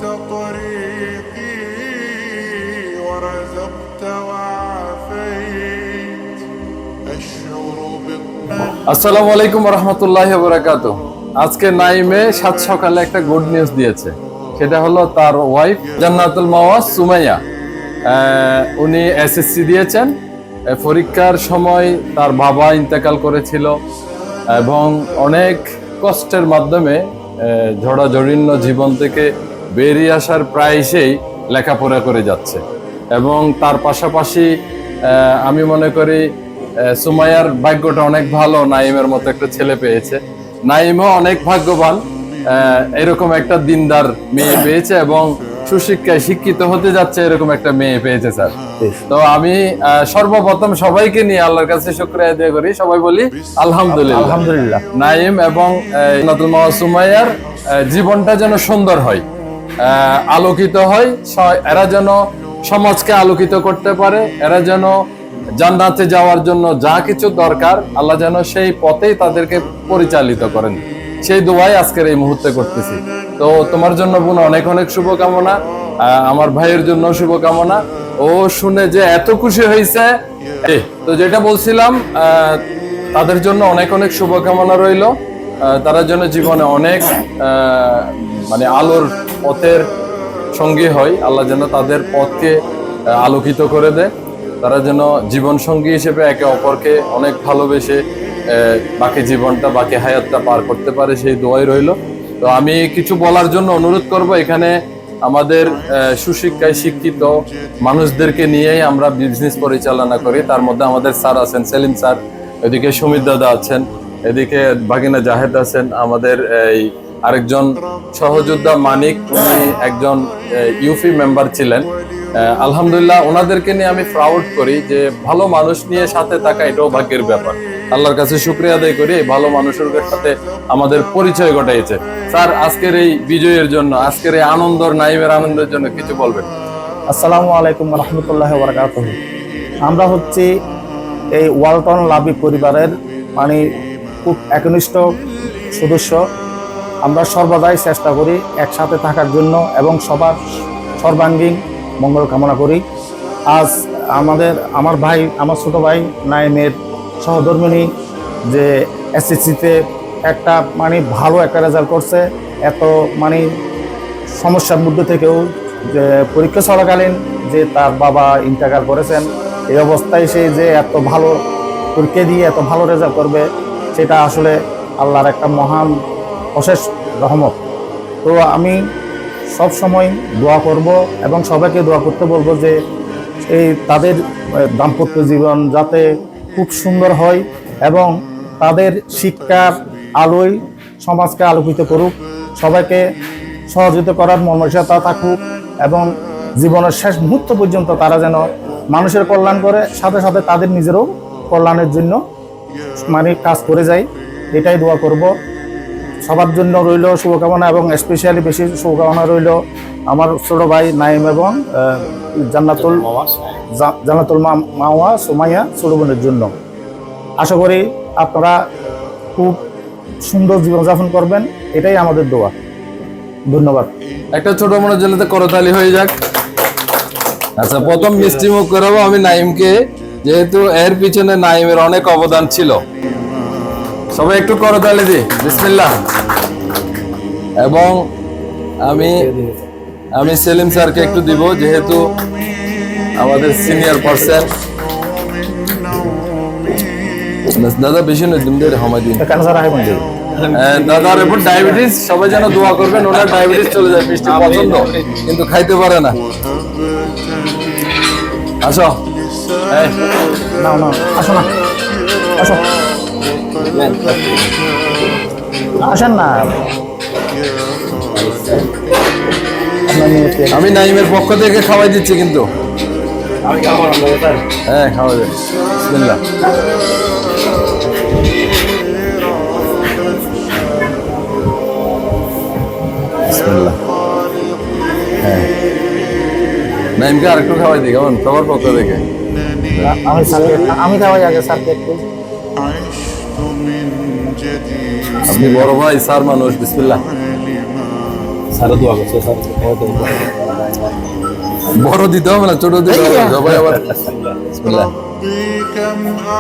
طريقي ورزقت وعافيت أشعر আসসালামু আলাইকুম রহমতুল্লাহি ওয়া বারাকাতুহু। আজকে নাইমে সাত সকালে একটা গুড নিউজ দিয়েছে, সেটা হলো তার ওয়াইফ জান্নাতুল মাওয়া সুমাইয়া। উনি এসএসসি দিয়েছেন। পরীক্ষার সময় তার বাবা ইন্তেকাল করেছিল এবং অনেক কষ্টের মাধ্যমে ঝড়াঝড়িন্ন জীবন থেকে বেরিয়ে আসার প্রায়শই লেখাপড়া করে যাচ্ছে। এবং তার পাশাপাশি আমি মনে করি সুমাইয়ার ভাগ্যটা অনেক ভালো, নাইমের মতো একটা ছেলে পেয়েছে। নাইমও অনেক ভাগ্যবান, এরকম একটা দিনদার মেয়ে পেয়েছে এবং সুশিক্ষায় শিক্ষিত হতে যাচ্ছে এরকম একটা মেয়ে পেয়েছে স্যার। তো আমি সর্বপ্রথম সবাইকে নিয়ে আল্লাহর কাছে শুকরিয়া আদায় করি, সবাই বলি আলহামদুলিল্লাহ। আলহামদুলিল্লাহ। নাইম এবং জান্নাতুল মাওয়া সুমাইয়ার জীবনটা যেন সুন্দর হয়, আলোকিত হয়, এরা যেন সমাজকে আলোকিত করতে পারে, এরা যেন জান্নাতে যাওয়ার জন্য যা কিছু দরকার আল্লাহ যেন সেই পথেই তাদেরকে পরিচালিত করেন, সেই দোয়াই আজকের এই মুহূর্তে করতেছি। তো তোমার জন্য বোন অনেক অনেক শুভকামনা, আমার ভাইয়ের জন্য শুভকামনা। ও শুনে যে এত খুশি হয়েছে, তো যেটা বলছিলাম তাদের জন্য অনেক অনেক শুভকামনা রইল। তারা যেন জীবনে অনেক মানে আলোর পথের সঙ্গী হয়, আল্লাহ যেন তাদের পথকে আলোকিত করে দেয়, তারা যেন জীবন সঙ্গী হিসেবে একে অপরকে অনেক ভালোবেসে বাকি জীবনটা, বাকি হায়াতটা পার করতে পারে, সেই দোয়াই রইল। তো আমি কিছু বলার জন্য অনুরোধ করব, এখানে আমাদের সুশিক্ষায় শিক্ষিত মানুষদেরকে নিয়েই আমরা বিজনেস পরিচালনা করি। তার মধ্যে আমাদের স্যার আছেন, সেলিম স্যার, এদিকে সুমিত দাদা আছেন, এদিকে ভাগিনা জাহেদ আছেন, আমাদের এই আরেকজন সহযোদ্ধা মানিক, উনি একজন ইউপি মেম্বার ছিলেন। আলহামদুলিল্লাহ, ওনাদেরকে নিয়ে আমি প্রাউড করি যে ভালো মানুষ নিয়ে সাথে থাকা এটাও ভাগ্যের ব্যাপার। আল্লাহর কাছে শুকরিয়া আদায় করি এই ভালো মানুষের সাথে আমাদের পরিচয় ঘটাইছে। স্যার, আজকের এই বিজয়ের জন্য, আজকের এই আনন্দর, নাইমের আনন্দের জন্য কিছু বলবেন? আসসালামু আলাইকুম রহমতুল্লাহি ওয়া বারাকাতুহু। আমরা হচ্ছি এই ওয়ালটন লাভি পরিবারের মানে খুব একনিষ্ঠ সদস্য। আমরা সর্বদাই চেষ্টা করি একসাথে থাকার জন্য এবং সবার সর্বাঙ্গীন মঙ্গল কামনা করি। আজ আমার ভাই, আমার ছোট ভাই নাইমের সহধর্মিণী যে এসএসসিতে একটা মানে ভালো একটা রেজাল্ট করছে, এত মানে সমস্যার মধ্যে থেকেও যে পরীক্ষা চলাকালীন যে তার বাবা ইন্তেকাল করেছেন, এই অবস্থায় সে যে এত ভালো পরীক্ষা দিয়ে এত ভালো রেজাল্ট করবে, সেটা আসলে আল্লাহর একটা মহান অশেষ রহমত। তো আমি সব সময় দোয়া করব এবং সবাইকে দোয়া করতে বলবো যে এই তাদের দাম্পত্য জীবন যাতে খুব সুন্দর হয় এবং তাদের শিক্ষার আলোয় সমাজকে আলোকিত করুক, সবাইকে সহযোগিতা করার মনমানসিকতা থাকুক এবং জীবনের শেষ মুহূর্ত পর্যন্ত তারা যেন মানুষের কল্যাণ করে, সাথে সাথে তাদের নিজেরও কল্যাণের জন্য মানে কাজ করে যায়, এটাই দোয়া করব। সবার জন্য রইল শুভকামনা এবং স্পেশালি বেশি শুভকামনা রইল আমার ছোট ভাই নাইম এবং জান্নাতুল মাওয়া সুমাইয়া ছোট বোনের জন্য। আশা করি আপনারা খুব সুন্দর জীবনযাপন করবেন, এটাই আমাদের দোয়া। ধন্যবাদ। একটা ছোট মনের জন্য করতালি হয়ে যাক। আচ্ছা, প্রথম মিষ্টি মুখ করাবো আমি নাইমকে, যেহেতু এর পিছনে নাইমের অনেক অবদান ছিল। সবাই একটু করতালি দি, বিসমিল্লাহ। এবং আমি সেলিম স্যারকে একটু দিব, যেহেতু আমাদের সিনিয়র পার্সন। দাদা বেশি নয়, দিন সময় দিন। দাদার উপর ডায়াবেটিস, সবাই যেন দোয়া করবেন, ওনার ডায়াবেটিস চলে যায়, মিষ্টি পছন্দ কিন্তু খাইতে পারে না। আসো, আসো না, আসো, আসেন না। আমি নাইমের পক্ষ থেকে খাওয়াই দিচ্ছি, কিন্তু হ্যাঁ খাওয়া যায়। বিসমিল্লাহ। বিসমিল্লাহ। হ্যাঁ, নাইমকে আরেকটু খাওয়াই দিই, কেমন? সবার পক্ষ থেকে আমি খাওয়াই আগে স্যারকে একটু। আপনি বড় ভাই, স্যার মানুষ। বিসমিল্লাহ। স্যার দোয়া করছে স্যার বড় দিতে হবে না, ছোট দিতে হবে, সবাই আবার ربي كم